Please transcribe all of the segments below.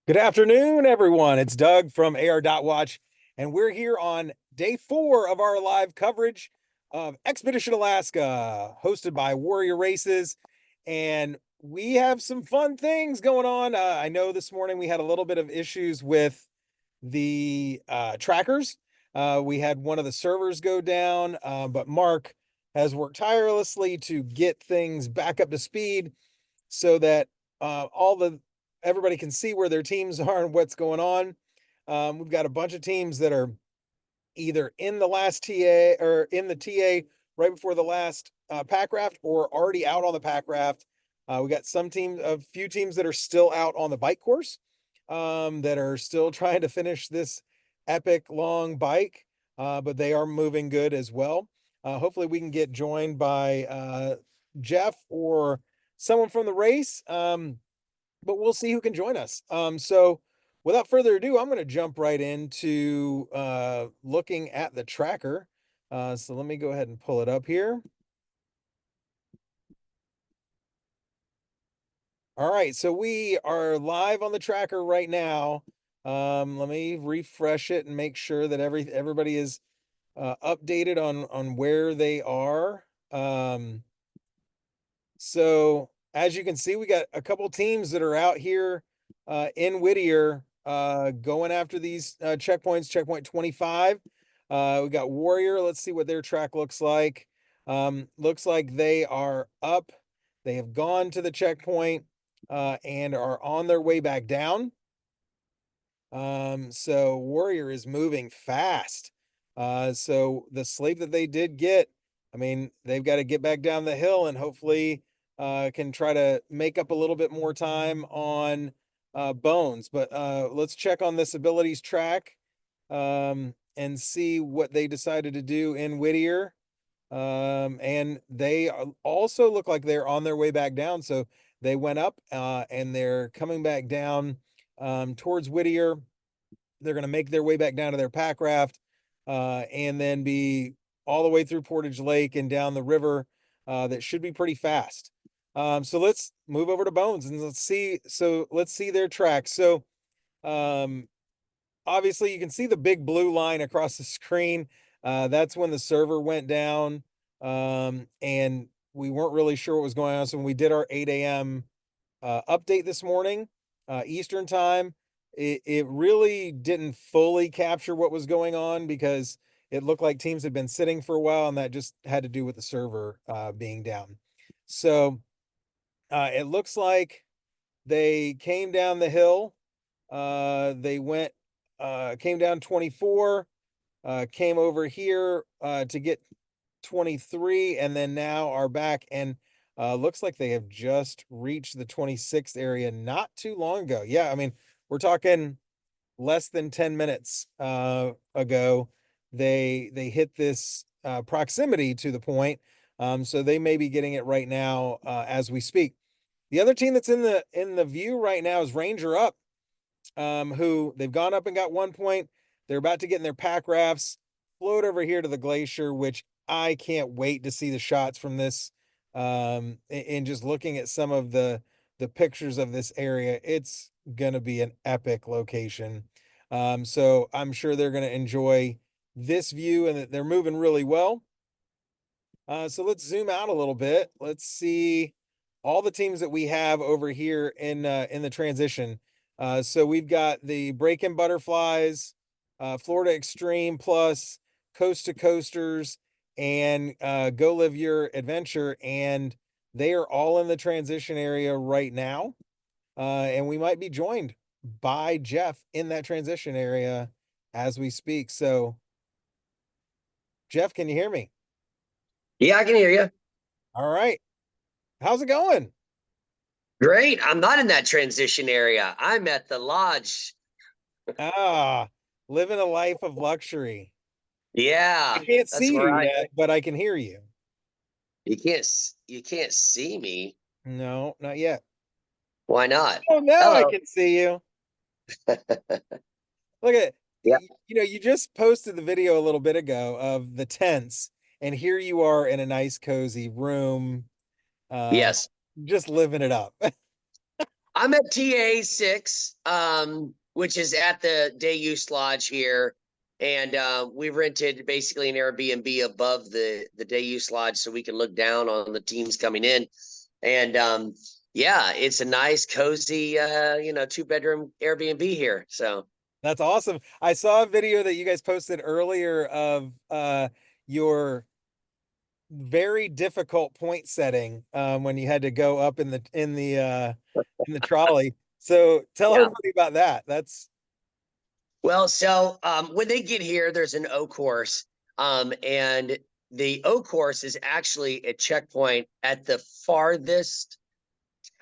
Good afternoon, everyone. It's Doug from AR.Watch, and we're here on day 4 of our live coverage of Expedition Alaska, hosted by Warrior Races. And we have some fun things going on. I know this morning we had a little bit of issues with the trackers. We had one of the servers go down, but Mark has worked tirelessly to get things back up to speed so that everybody can see where their teams are and what's going on. We've got a bunch of teams that are either in the last TA or in the TA right before the last pack raft or already out on the pack raft. We got a few teams that are still out on the bike course, that are still trying to finish this epic long bike, but they are moving good as well. Hopefully we can get joined by Jeff or someone from the race. But we'll see who can join us. So without further ado, I'm going to jump right into looking at the tracker. So let me go ahead and pull it up here. All right, so we are live on the tracker right now. Let me refresh it and make sure that everybody is updated on where they are. So as you can see, we got a couple teams that are out here in Whittier going after these checkpoints. Checkpoint 25. We got Warrior. Let's see what their track looks like. Looks like they are up. They have gone to the checkpoint and are on their way back down. So Warrior is moving fast. So the sleep that they did get, I mean, they've got to get back down the hill and hopefully can try to make up a little bit more time on Bones. But let's check on this abilities track and see what they decided to do in Whittier. And they also look like they're on their way back down. So they went up and they're coming back down towards Whittier. They're going to make their way back down to their pack raft and then be all the way through Portage Lake and down the river. That should be pretty fast. So let's move over to Bones and let's see. So let's see their track. So obviously you can see the big blue line across the screen. That's when the server went down. And we weren't really sure what was going on. So when we did our 8 a.m. Update this morning, Eastern time, it really didn't fully capture what was going on because it looked like teams had been sitting for a while, and that just had to do with the server being down. So it looks like they came down the hill. They came down 24, came over here to get 23, and then now are back and looks like they have just reached the 26th area not too long ago. Yeah, I mean, we're talking less than 10 minutes ago. They hit this proximity to the point. So they may be getting it right now as we speak. The other team that's in the view right now is Ranger Up, who they've gone up and got 1 point. They're about to get in their pack rafts, float over here to the glacier, which I can't wait to see the shots from this. And just looking at some of the pictures of this area, it's gonna be an epic location. So I'm sure they're gonna enjoy this view and that they're moving really well. So let's zoom out a little bit. Let's see all the teams that we have over here in the transition. So we've got the Break-In Butterflies, Florida Extreme Plus, Coast to Coasters, and Go Live Your Adventure. And they are all in the transition area right now. And we might be joined by Jeff in that transition area as we speak. So, Jeff, can you hear me? Yeah, I can hear you. All right. How's it going? Great. I'm not in that transition area. I'm at the lodge. Ah, living a life of luxury. I Yeah, can't that's see where you I yet, but I can hear you. you can't see me. No, not yet. Why not? Oh, now I Hello. can see you. Look at, Yeah. you just posted the video a little bit ago of the tents, and here you are in a nice, cozy room, uh, Yes. just living it up. I'm at TA6, which is at the day use lodge here. And we rented basically an Airbnb above the day use lodge so we can look down on the teams coming in. And yeah, it's a nice, cozy, 2-bedroom Airbnb here. So That's awesome. I saw a video that you guys posted earlier of your very difficult point setting when you had to go up in the trolley. So tell yeah. everybody about that. That's Well, so when they get here, there's an O course. And the O course is actually a checkpoint at the farthest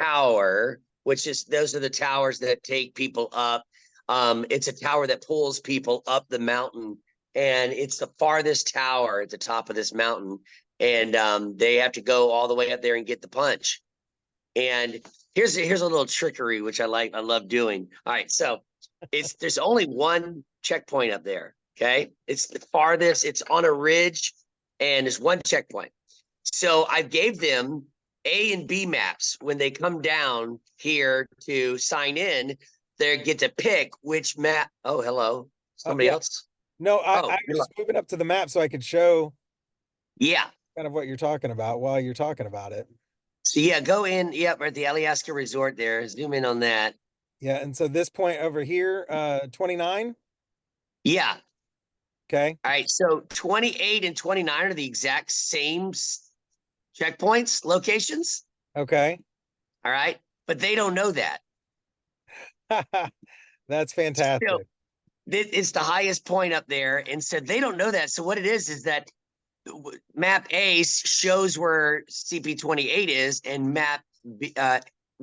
tower, which is those are the towers that take people up. It's a tower that pulls people up the mountain, and it's the farthest tower at the top of this mountain. And they have to go all the way up there and get the punch. And here's a little trickery which I like. I love doing. All right, so there's only one checkpoint up there. Okay, it's the farthest. It's on a ridge, and there's one checkpoint. So I gave them A and B maps when they come down here to sign in. They get to pick which map. Oh, hello, somebody yeah. else. No, Oh, I was just moving up to the map so I could show yeah. kind of what you're talking about while you're talking about it. So yeah, go in. Yep, we're at the Alyeska Resort there. Zoom in on that. Yeah, and so this point over here, 29. Yeah. Okay. All right. So 28 and 29 are the exact same checkpoints, locations. Okay. All right. But they don't know that. That's So fantastic. it's the highest point up there. And so they don't know that. So what it is that map A shows where CP28 is, and map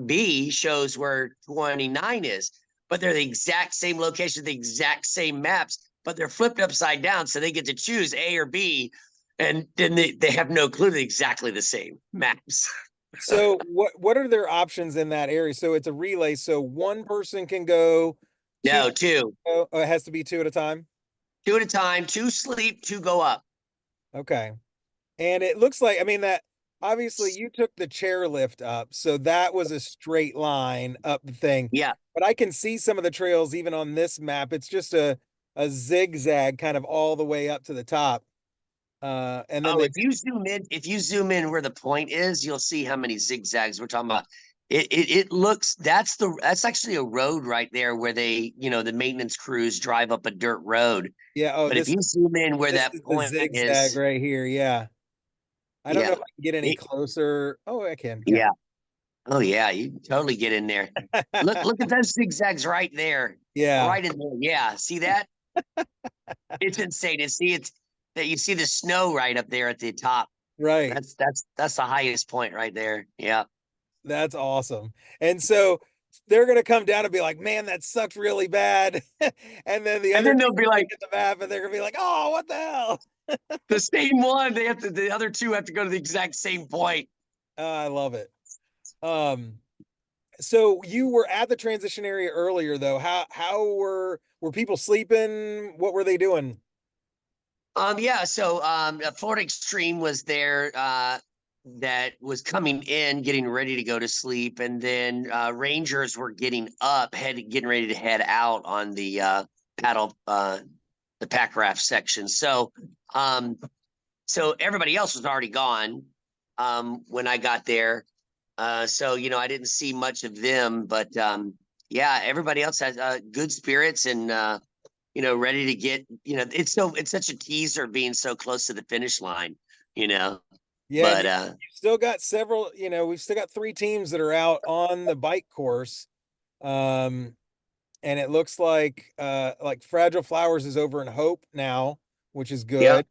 B shows where 29 is. But they're the exact same location, the exact same maps, but they're flipped upside down. So they get to choose A or B. And then they have no clue they're exactly the same maps. So what are their options in that area? So it's a relay. So one person can go, two No, can two. go, oh, it has to be two at a time. Two at a time, two sleep, two go up. Okay. And it looks like, I mean, that obviously you took the chairlift up, so that was a straight line up the thing. Yeah. But I can see some of the trails even on this map. It's just a zigzag kind of all the way up to the top. And then Oh, they if you zoom in where the point is, you'll see how many zigzags we're talking about. It looks that's actually a road right there where the maintenance crews drive up a dirt road. yeah, oh, But if you zoom in where this that is the point zigzag is, right here. Yeah. I don't know yeah, if I can get any it, closer. Oh, I can. Yeah. yeah, oh yeah, you can totally get in there. Look at those zigzags right there, Yeah, right in there. Yeah, see that? It's insane to see it's that you see the snow right up there at the top. right. That's the highest point right there. Yeah. That's awesome. And so they're gonna come down and be like, man, that sucked really bad. And then the And other then team they'll be will look like, at the map and they're gonna be like, oh, what the hell? the same one. The other two have to go to the exact same point. I love it. Um, so you were at the transition area earlier though. How were people sleeping? What were they doing? Yeah, so Florida Extreme was there that was coming in, getting ready to go to sleep, and then Rangers were getting getting ready to head out on the paddle the pack raft section. Um so everybody else was already gone when I got there. So I didn't see much of them, but yeah, everybody else has good spirits and ready to get, it's such a teaser being so close to the finish line, you know. Yeah, and But you still got several, we've still got three teams that are out on the bike course. Um, and it looks like Fragile Flowers is over in Hope now, which is yeah. good.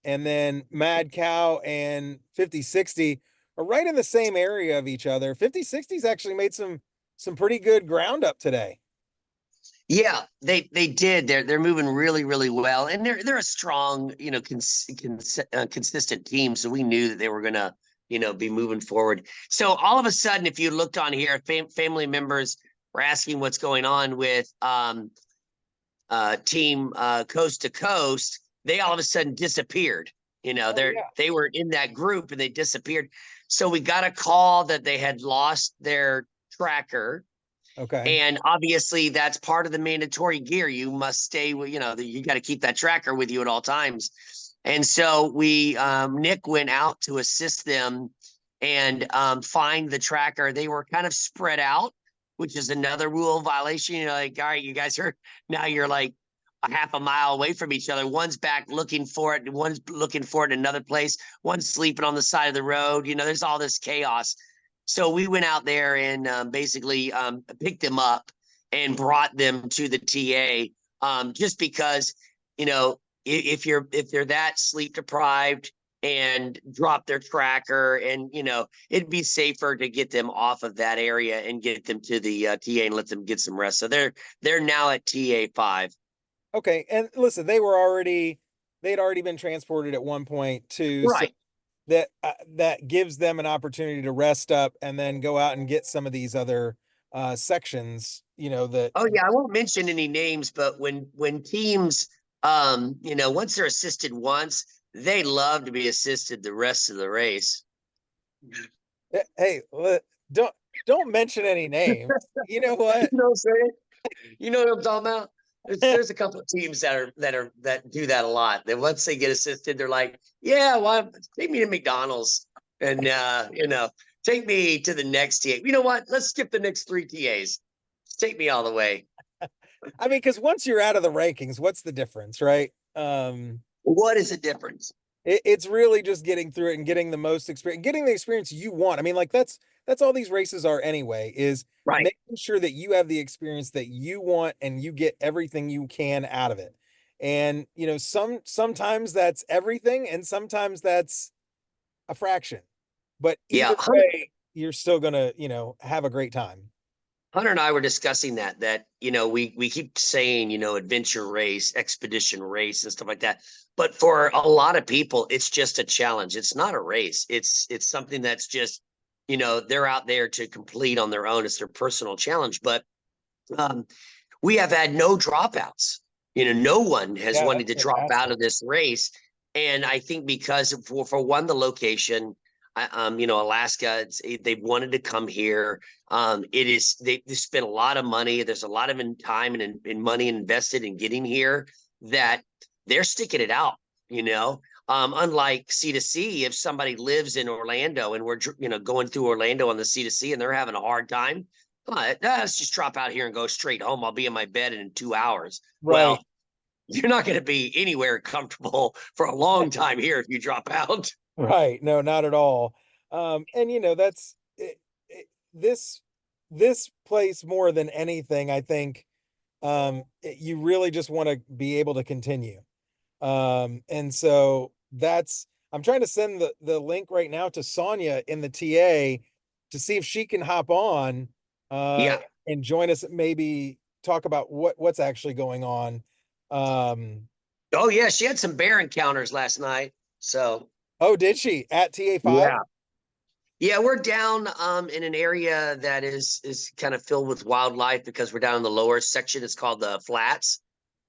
And then Mad Cow and 5060 are right in the same area of each other. 5060's actually made some pretty good ground up today. Yeah, they did. They're moving really really well, and they're a strong, consistent team. So we knew that they were gonna, be moving forward. So all of a sudden, if you looked on here, family members were asking what's going on with team Coast to Coast. They all of a sudden disappeared. Oh yeah. They were in that group and they disappeared. So we got a call that they had lost their tracker. Okay. And obviously, that's part of the mandatory gear. You must stay with, you got to keep that tracker with you at all times. And so Nick went out to assist them and find the tracker. They were kind of spread out, which is another rule violation. Like, all right, you guys are now you're like a half a mile away from each other. One's back looking for it, one's looking for it in another place, one's sleeping on the side of the road. There's all this chaos. So we went out there and basically picked them up and brought them to the TA, just because, if they're that sleep deprived and drop their tracker, and it'd be safer to get them off of that area and get them to the TA and let them get some rest. So they're now at TA 5. Okay. And listen, they'd already been transported at one point too. So Right. that gives them an opportunity to rest up and then go out and get some of these other sections, that. Oh yeah, I won't mention any names, but when teams, once they're assisted once, they love to be assisted the rest of the race. Hey, don't mention any names. You know You what? know what I'm saying? You know what I'm talking about? There's a couple of teams that do that a lot. Then once they get assisted, they're like, "Yeah, well, take me to McDonald's and take me to the next TA. You know what? Let's skip the next 3 TAs. Take me all the way." I mean, because once you're out of the rankings, what's the difference, right? What is the difference? It's really just getting through it and getting the most experience, getting the experience you want. I mean, like that's all these races are anyway, is Right. making sure that you have the experience that you want and you get everything you can out of it. And sometimes that's everything and sometimes that's a fraction. But Yeah. either way, you're still gonna, have a great time. Hunter and I were discussing that we keep saying adventure race, expedition race, and stuff like that. But for a lot of people, it's just a challenge. It's not a race. It's something that's just they're out there to complete on their own. It's their personal challenge. But um, we have had no dropouts. No one has Yeah, wanted that's to drop out fantastic. of this race, and I think because for one, the location. Alaska, they've wanted to come here. They spent a lot of money. There's a lot of time and money invested in getting here that they're sticking it out. Unlike C2C, if somebody lives in Orlando and we're going through Orlando on the C2C and they're having a hard time, let's just drop out here and go straight home. I'll be in my bed in 2 hours. Right. Well, you're not going to be anywhere comfortable for a long time here if you drop out. Right. No, not at all. And that's this this place more than anything, I think, you really just want to be able to continue. And so I'm trying to send the link right now to Sonia in the TA to see if she can hop on uh Yeah. and join us, maybe talk about what's actually going on. Um, Oh yeah, she had some bear encounters last night. So oh, did she at TA 5? yeah. Yeah, we're down in an area that is kind of filled with wildlife because we're down in the lower section. It's called the Flats.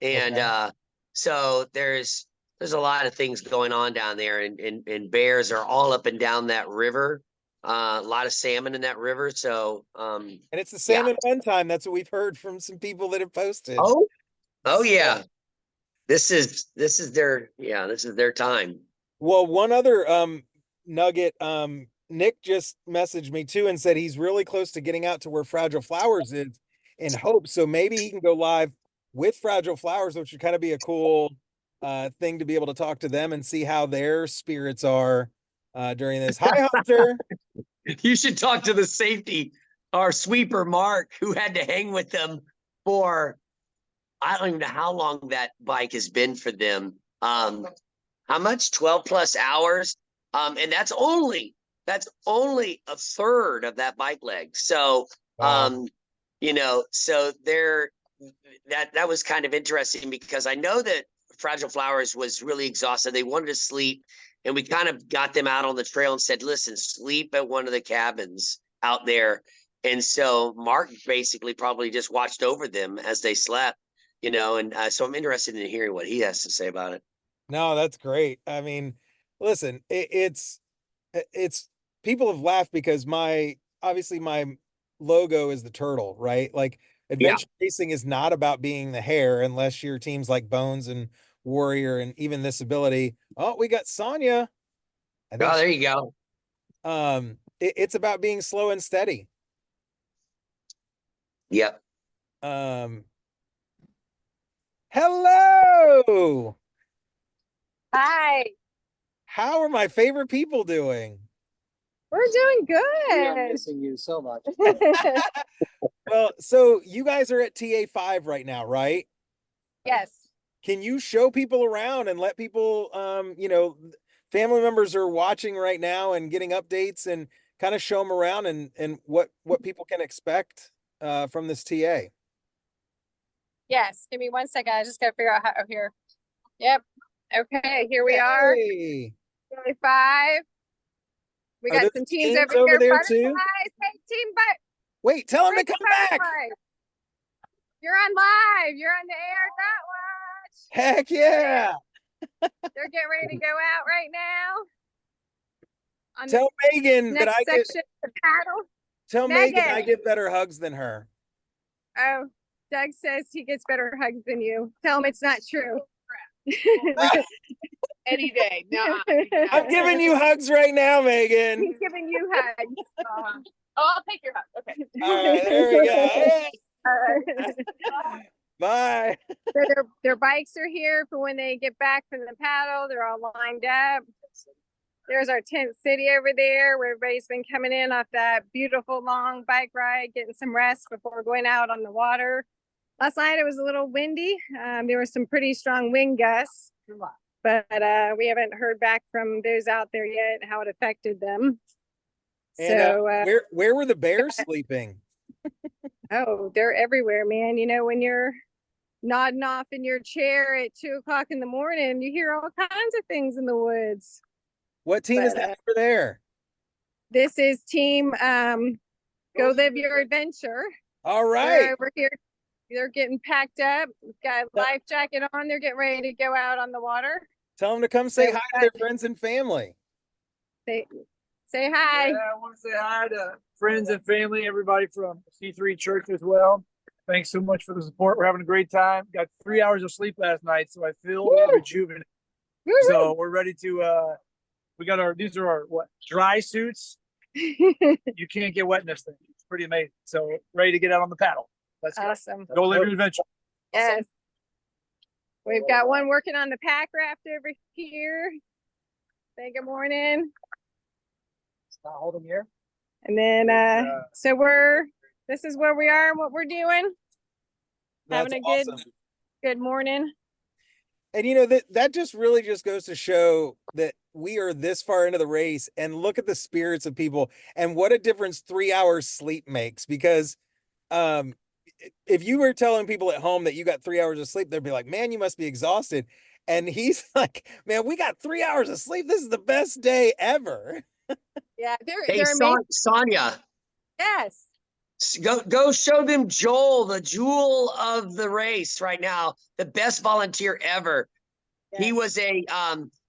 And Okay. so there's a lot of things going on down there, and bears are all up and down that river. A lot of salmon in that river. So And it's the yeah. salmon fun time. That's what we've heard from some people that have posted. Oh, oh yeah. So, This is their time. well, one other nugget, Nick just messaged me too and said he's really close to getting out to where Fragile Flowers is in hope. So maybe he can go live with Fragile Flowers, which would kind of be a cool thing to be able to talk to them and see how their spirits are during this. Hi, Hunter. You should talk to the safety, our sweeper, Mark, who had to hang with them for, I don't even know how long that bike has been for them. How much? 12 plus hours. And that's only a third of that bike leg. So, Wow. so that was kind of interesting because I know that Fragile Flowers was really exhausted. They wanted to sleep, and we kind of got them out on the trail and said, listen, sleep at one of the cabins out there. And so Mark basically probably just watched over them as they slept, and so I'm interested in hearing what he has to say about it. No, that's great. I mean, listen, it's people have laughed because obviously my logo is the turtle, right? Like Yeah. adventure racing is not about being the hare unless your team's like Bones and Warrior and even this ability. Oh, we got Sonia. I think Oh, there you go. it's about being slow and steady. Yep. Um, hello. Hi. How are my favorite people doing? We're doing We are good. missing you so much. Well, so you guys are at TA5 right now, right? Yes. Can you show people around and let people, family members are watching right now and getting updates and kind of show them around and what people can expect from this TA? Yes. Give me 1 second. I just gotta figure out how here. Yep. Okay, here we are. Hey, Day 5. We are got those some teams teams over over here. there Butterflies. too? Hey, team but Wait, tell them to Race come back. Butterflies. You're on live. You're on the AR Dot Watch. Heck yeah. They're getting ready to go out right now. On Tell the Megan that next section of the paddle. tell Megan I Megan. give better hugs than her. Oh, Doug says he gets better hugs than you. Tell him it's not true. Any day. No. I'm giving you hugs right now, Megan. He's giving you hugs. Oh, I'll take your hug. Okay. All right, there we go. Hey, Uh, bye. so their bikes are here for when they get back from the paddle. They're all lined up. There's our tent city over there where everybody's been coming in off that beautiful long bike ride, getting some rest before going out on the water. Last night it was a little windy. There were some pretty strong wind gusts, but we haven't heard back from those out there yet how it affected them. And So where were the bears sleeping? oh, they're everywhere, man. You know, when you're nodding off in your chair at 2 o'clock in the morning, you hear all kinds of things in the woods. What team is But, that over there? This is team Go Live Your Adventure. All They're right. over here. They're getting packed up. We've got a life jacket on. They're getting ready to go out on the water. Tell them to come say So, hi to their friends and family. Say hi. Yeah, I want to say hi to friends and family, everybody from C3 Church as well. Thanks so much for the support. We're having a great time. Got 3 hours of sleep last night, so I feel rejuvenated. So we're ready to we got these are our dry suits. You can't get wet in this thing. It's pretty amazing. So ready to get out on the paddle. Let's Awesome. go live your adventure. Yes. We've got one working on the pack raft over here. Say good morning. Not holding here. And then so this is where we are and what we're doing. That's Having a awesome. good morning. And you know that just really just goes to show that we are this far into the race and look at the spirits of people and what a difference 3 hours sleep makes. Because if you were telling people at home that you got 3 hours of sleep, they'd be like, man, you must be exhausted. And he's like, man, we got 3 hours of sleep. This is the best day ever. Yeah, Hey, they're amazing. Sonia, Yes. go show them Joel, the jewel of the race right now, the best volunteer ever. He Yes. was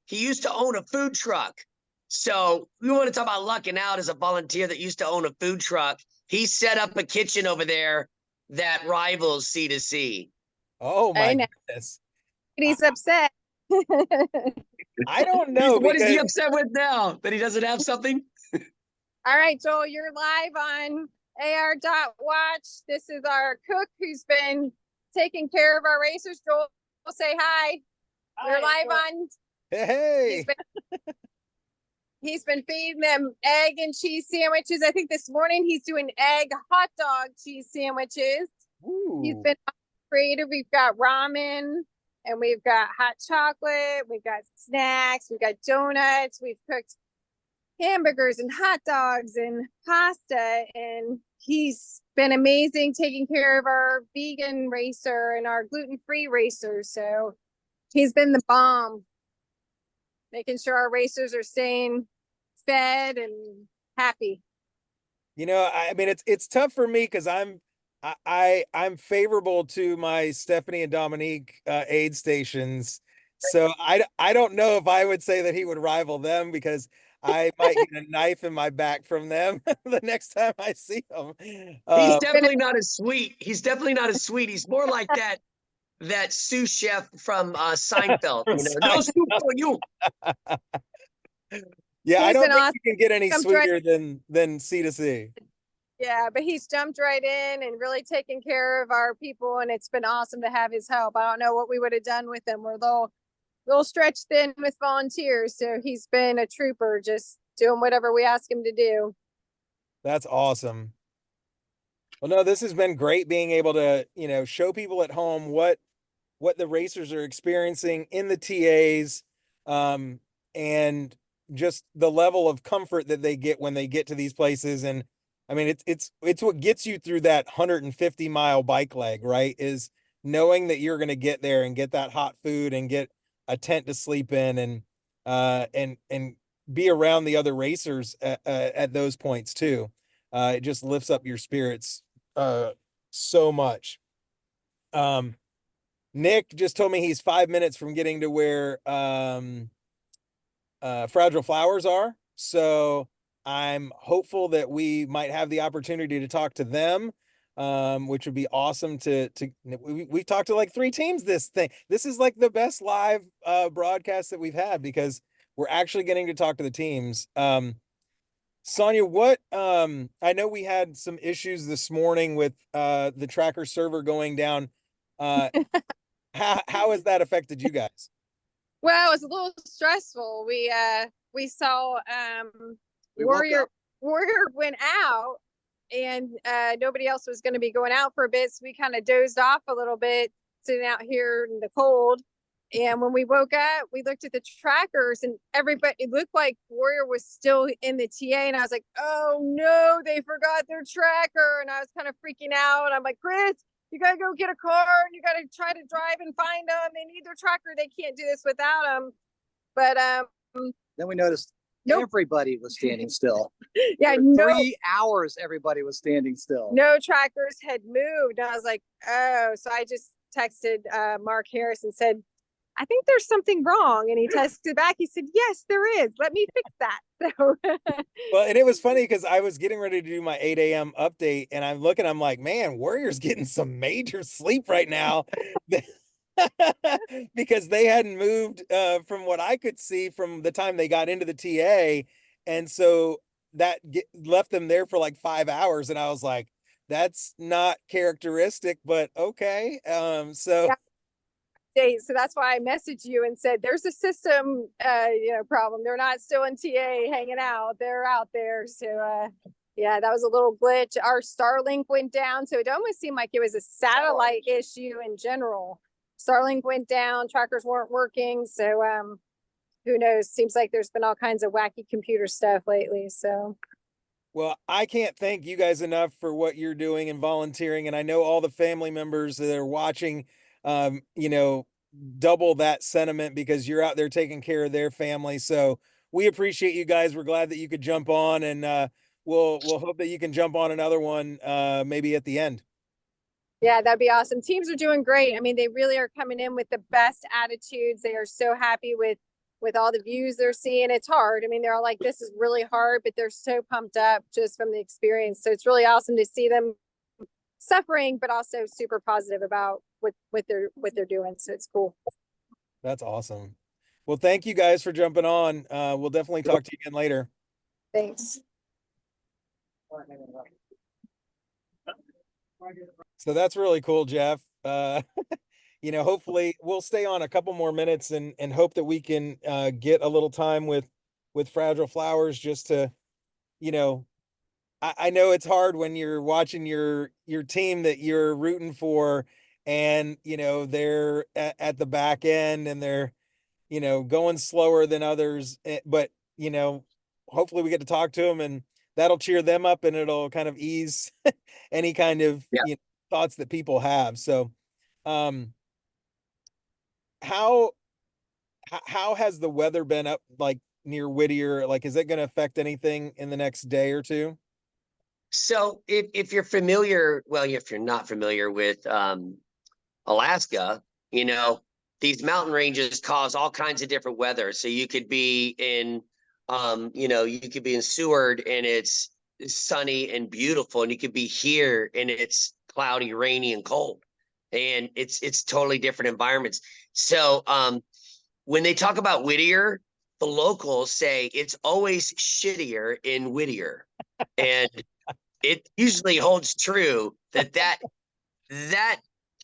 he used to own a food truck. So we want to talk about lucking out as a volunteer that used to own a food truck. He set up a kitchen over there that rivals C2C. Oh I my know. goodness. He's upset. I don't know What is he because upset with now? That he doesn't have something? All right, Joel, you're live on AR Dot Watch. This is our cook who's been taking care of our racers. Joel, say hi. We're live on. hey, He's been feeding them egg and cheese sandwiches. I think this morning he's doing egg hot dog cheese sandwiches. He's ooh, been creative. We've got ramen and we've got hot chocolate. We've got snacks. We've got donuts. We've cooked hamburgers and hot dogs and pasta. And he's been amazing taking care of our vegan racer and our gluten-free racer. So he's been the bomb, making sure our racers are staying fed and happy. you know, I mean, it's tough for me because I'm favorable to my Stephanie and Dominique aid stations. So I don't know if I would say that he would rival them because I might get a knife in my back from them the next time I see them. He's definitely not as sweet. He's definitely not as sweet. He's more like that sous chef from Seinfeld. From You know, no soup for you. Yeah, I He's don't been think awesome. you can get any Jumped right- sweeter than C2C. Yeah, but he's jumped right in and really taken care of our people, and it's been awesome to have his help. I don't know what we would have done with him. We're a little stretched thin with volunteers, so he's been a trooper, just doing whatever we ask him to do. That's awesome. Well, no, this has been great being able to, show people at home what the racers are experiencing in the TAs, and just the level of comfort that they get when they get to these places. And I mean, it's what gets you through that 150-mile bike leg, right? Is knowing that you're going to get there and get that hot food and get a tent to sleep in, and be around the other racers at those points too. It just lifts up your spirits so much. Nick just told me he's 5 minutes from getting to where Fragile Flowers are. So I'm hopeful that we might have the opportunity to talk to them, which would be awesome we've talked to like 3 teams this thing. This is like the best live broadcast that we've had because we're actually getting to talk to the teams. Sonia, I know we had some issues this morning with the tracker server going down. How has that affected you guys? Well, it was a little stressful. We saw We woke Warrior up. Warrior went out, and nobody else was going to be going out for a bit, so we kind of dozed off a little bit, sitting out here in the cold. And when we woke up, we looked at the trackers, and everybody, it looked like Warrior was still in the TA. And I was like, oh no, they forgot their tracker. And I was kind of freaking out. I'm like, Chris, you got to go get a car and you got to try to drive and find them. They need their tracker. They can't do this without them. But then we noticed nope. everybody was standing still. Yeah, For 3 hours, everybody was standing still. No trackers had moved. And I was like, oh. So I just texted Mark Harris and said, I think there's something wrong. And he texted back. He said, yes, there is. Let me fix that. So well, and it was funny because I was getting ready to do my 8 a.m. update, and I'm like, man, Warrior's getting some major sleep right now. Because they hadn't moved from what I could see from the time they got into the TA. And so that left them there for like 5 hours. And I was like, that's not characteristic, but okay. So yeah. So that's why I messaged you and said there's a system problem. They're not still in TA hanging out. They're out there. So yeah, that was a little glitch. Our Starlink went down, so it almost seemed like it was a satellite issue in general. Starlink went down, trackers weren't working. So who knows? Seems like there's been all kinds of wacky computer stuff lately. So well, I can't thank you guys enough for what you're doing and volunteering. And I know all the family members that are watching, double that sentiment because you're out there taking care of their family. So we appreciate you guys. We're glad that you could jump on, and we'll hope that you can jump on another one maybe at the end. Yeah, that'd be awesome. Teams are doing great. I mean, they really are coming in with the best attitudes. They are so happy with all the views they're seeing. It's hard. I mean, they're all like, this is really hard, but they're so pumped up just from the experience. So it's really awesome to see them suffering, but also super positive about what they're doing. So it's cool. That's awesome. Well, thank you guys for jumping on. We'll definitely talk to you again later. Thanks. So that's really cool, Jeff. Hopefully we'll stay on a couple more minutes and hope that we can get a little time with Fragile Flowers just to, I know it's hard when you're watching your team that you're rooting for, and they're at the back end and they're going slower than others, but hopefully we get to talk to them and that'll cheer them up and it'll kind of ease any kind of thoughts that people have. So how has the weather been up like near Whittier? Like, is it going to affect anything in the next day or two? So if you're familiar, well, if you're not familiar with Alaska, these mountain ranges cause all kinds of different weather. So you could be in You know, you could be in Seward and it's sunny and beautiful, and you could be here and it's cloudy, rainy, and cold. And it's totally different environments. So when they talk about Whittier, the locals say it's always shittier in Whittier. And it usually holds true that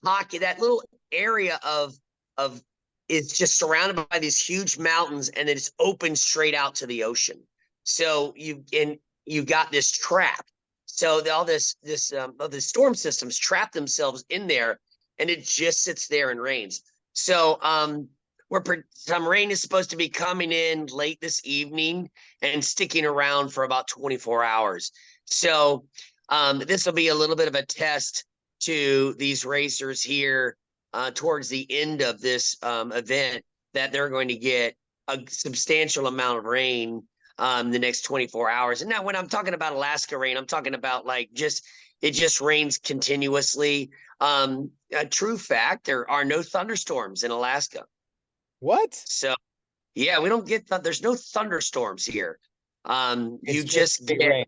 pocket, that little area of is just surrounded by these huge mountains, and it's open straight out to the ocean. So you got this trap. So all the storm systems trap themselves in there, and it just sits there and rains. So some rain is supposed to be coming in late this evening and sticking around for about 24 hours. So this will be a little bit of a test to these racers here towards the end of this event, that they're going to get a substantial amount of rain the next 24 hours. And now when I'm talking about Alaska rain, I'm talking about like it just rains continuously. A true fact, there are no thunderstorms in Alaska. What? So yeah, we don't get there's no thunderstorms here. It's just rain.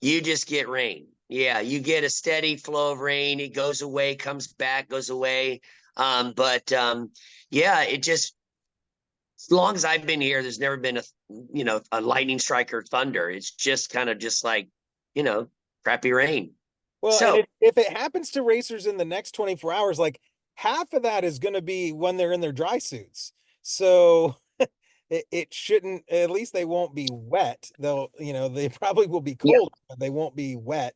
You just get rain. Yeah, you get a steady flow of rain. It goes away, comes back, goes away. Yeah, it just, as long as I've been here, there's never been a lightning strike or thunder. It's just kind of just like, crappy rain. Well, So and if it happens to racers in the next 24 hours, like half of that is going to be when they're in their dry suits. So it shouldn't, at least they won't be wet. They'll, they probably will be cold, but they won't be wet.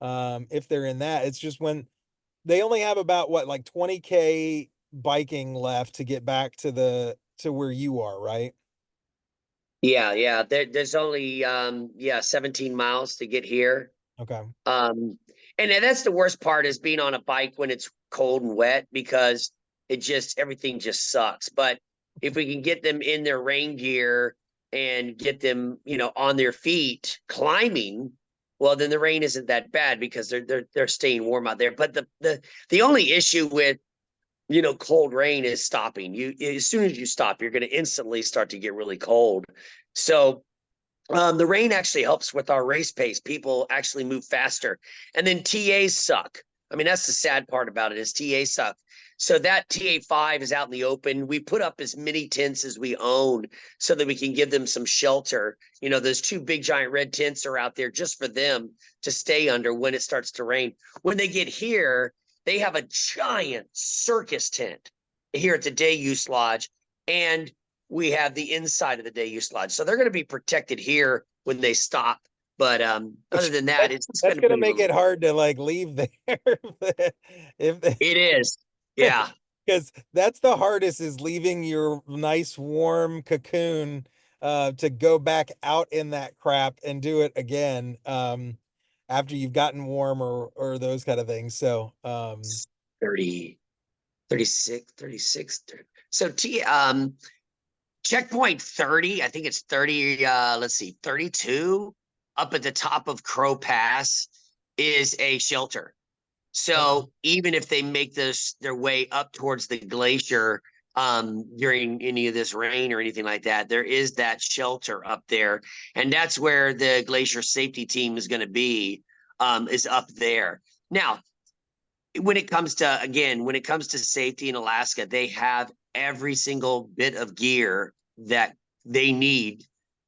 If they're in that, it's just when they only have about like 20K biking left to get back to where you are, right? yeah. There's only 17 miles to get here. Okay. And that's the worst part, is being on a bike when it's cold and wet, because everything just sucks. But if we can get them in their rain gear and get them, on their feet climbing, well, then the rain isn't that bad, because they're staying warm out there. But the only issue with, cold rain is stopping. As soon as you stop, you're going to instantly start to get really cold. So the rain actually helps with our race pace. People actually move faster. And then TAs suck. I mean, that's the sad part about it, is TAs suck. So that TA5 is out in the open. We put up as many tents as we own so that we can give them some shelter. Those two big giant red tents are out there just for them to stay under when it starts to rain. When they get here, they have a giant circus tent here at the Day Use Lodge. And we have the inside of the Day Use Lodge. So they're going to be protected here when they stop. But other than that, that's going to make it hard to like leave there. It is. Yeah. Because that's the hardest, is leaving your nice warm cocoon to go back out in that crap and do it again after you've gotten warm or those kind of things. So 30, 36, 36. 30. So checkpoint 30, I think it's 30, 32 up at the top of Crow Pass is a shelter. So even if they make their way up towards the glacier during any of this rain or anything like that, there is that shelter up there. And that's where the glacier safety team is going to be, is up there. Now, when it comes to safety in Alaska, they have every single bit of gear that they need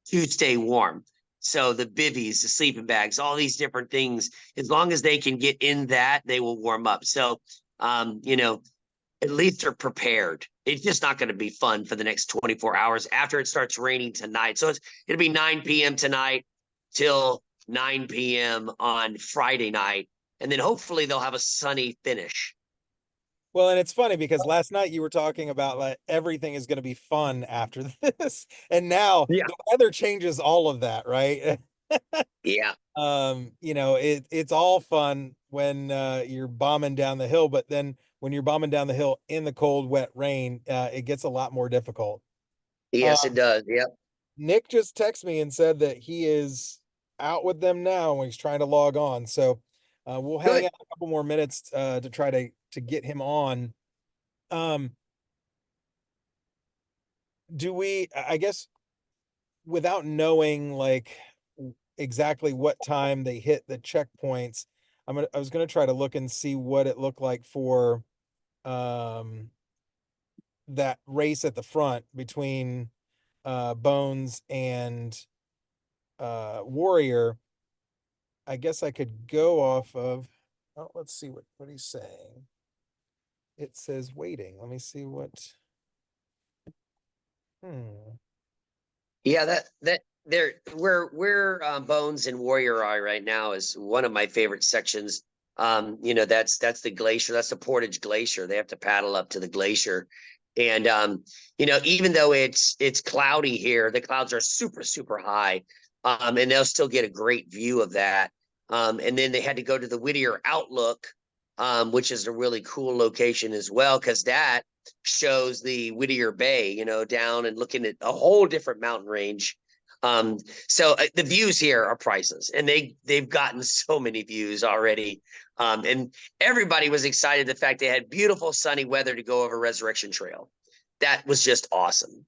to stay warm. So the bivvies, the sleeping bags, all these different things, as long as they can get in that, they will warm up. So, at least they're prepared. It's just not going to be fun for the next 24 hours after it starts raining tonight. So it'll be 9 p.m. tonight till 9 p.m. on Friday night. And then hopefully they'll have a sunny finish. Well, and it's funny because last night you were talking about like everything is going to be fun after this, and now the weather changes all of that, right? Yeah. It's all fun when you're bombing down the hill, but then when you're bombing down the hill in the cold, wet rain, it gets a lot more difficult. Yes, it does. Yep. Nick just texted me and said that he is out with them now and he's trying to log on. So we'll hang out a couple more minutes to try to get him on. I guess without knowing like exactly what time they hit the checkpoints, I was gonna try to look and see what it looked like for that race at the front between Bones and Warrior. I guess I could go off of, oh, let's see what he's saying. It says waiting. Let me see what. Yeah, that there where Bones and Warrior are right now is one of my favorite sections. That's the glacier, that's the Portage Glacier. They have to paddle up to the glacier. And even though it's cloudy here, the clouds are super, super high. And they'll still get a great view of that. And then they had to go to the Whittier Outlook, which is a really cool location as well, because that shows the Whittier Bay, down and looking at a whole different mountain range. So the views here are priceless, and they've gotten so many views already. And everybody was excited the fact they had beautiful sunny weather to go over Resurrection Trail. That was just awesome.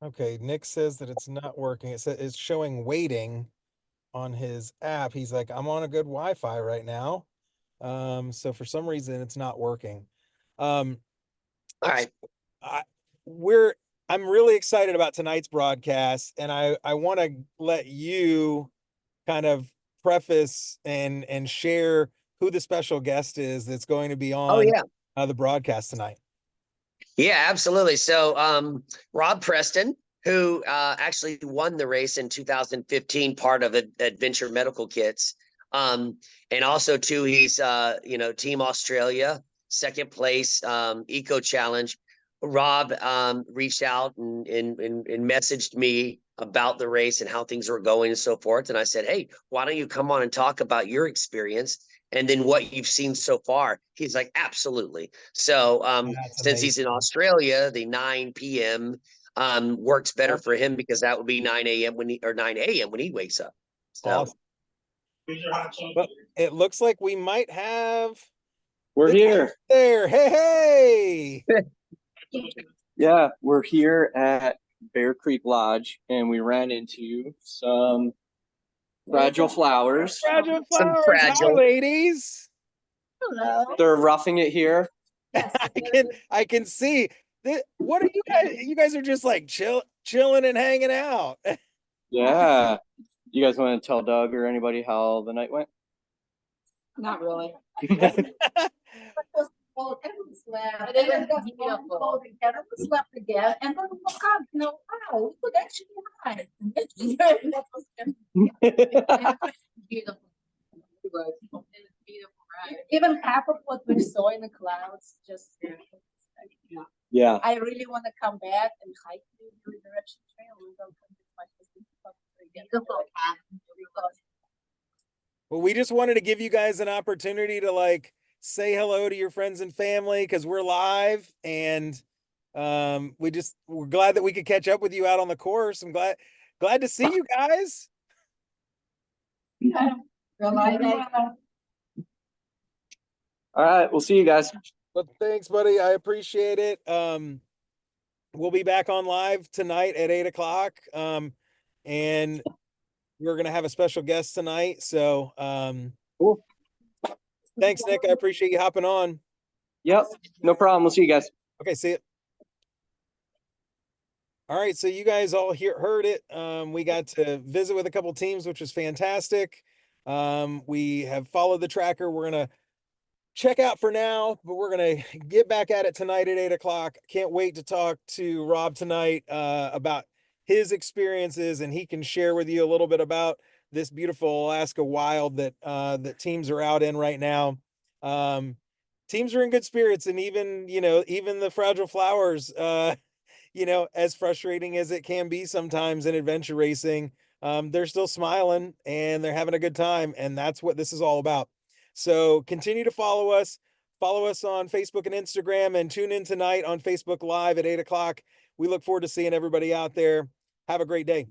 Okay, Nick says that it's not working. It says it's showing waiting on his app. He's like, I'm on a good Wi-Fi right now. So for some reason it's not working. All right. I, I'm really excited about tonight's broadcast, and I want to let you kind of preface and share who the special guest is that's going to be Oh, on yeah. The broadcast tonight. Yeah, absolutely. So Rob Preston, who actually won the race in 2015, part of Adventure Medical Kits. And also too, he's Team Australia, second place, Eco Challenge. Rob reached out and messaged me about the race and how things were going and so forth. And I said, hey, why don't you come on and talk about your experience and then what you've seen so far? He's like, absolutely. So since he's in Australia, the 9 p.m. Works better for him, because that would be 9 a.m. or 9 a.m. when he wakes up. So awesome. Well, it looks like we might have. We're here. There. Hey. Yeah, we're here at Bear Creek Lodge, and we ran into some fragile flowers. Fragile Some flowers. fragile. Hi, ladies. Hello. They're roughing it here. I can see. What are you guys? You guys are just like chilling and hanging out. Yeah. You guys want to tell Doug or anybody how the night went? Not really. Well, Kevin slept. And then got beautiful. Kevin slept again, and then woke up. Wow, we could actually hide. Beautiful. It was beautiful, right? Even half of what we saw in the clouds, just Yeah. I really want to come back and hike the Resurrection Trail. We don't come to my Beautiful. Well, we just wanted to give you guys an opportunity to like say hello to your friends and family, because we're live, and we're glad that we could catch up with you out on the course. I'm glad to see you guys. All right, we'll see you guys. But thanks, buddy. I appreciate it. We'll be back on live tonight at 8:00. And we're gonna have a special guest tonight. So Cool. Thanks, Nick. I appreciate you hopping on. Yep, no problem. We'll see you guys. Okay, see you. All right, so you guys all heard it. We got to visit with a couple teams, which was fantastic. We have followed the tracker. We're gonna check out for now, but we're gonna get back at it tonight at 8:00. Can't wait to talk to Rob tonight about his experiences, and he can share with you a little bit about this beautiful Alaska wild that teams are out in right now. Teams are in good spirits, and even the fragile flowers, as frustrating as it can be sometimes in adventure racing, they're still smiling and they're having a good time, and that's what this is all about. So continue to follow us. Follow us on Facebook and Instagram, and tune in tonight on Facebook Live at 8:00. We look forward to seeing everybody out there. Have a great day.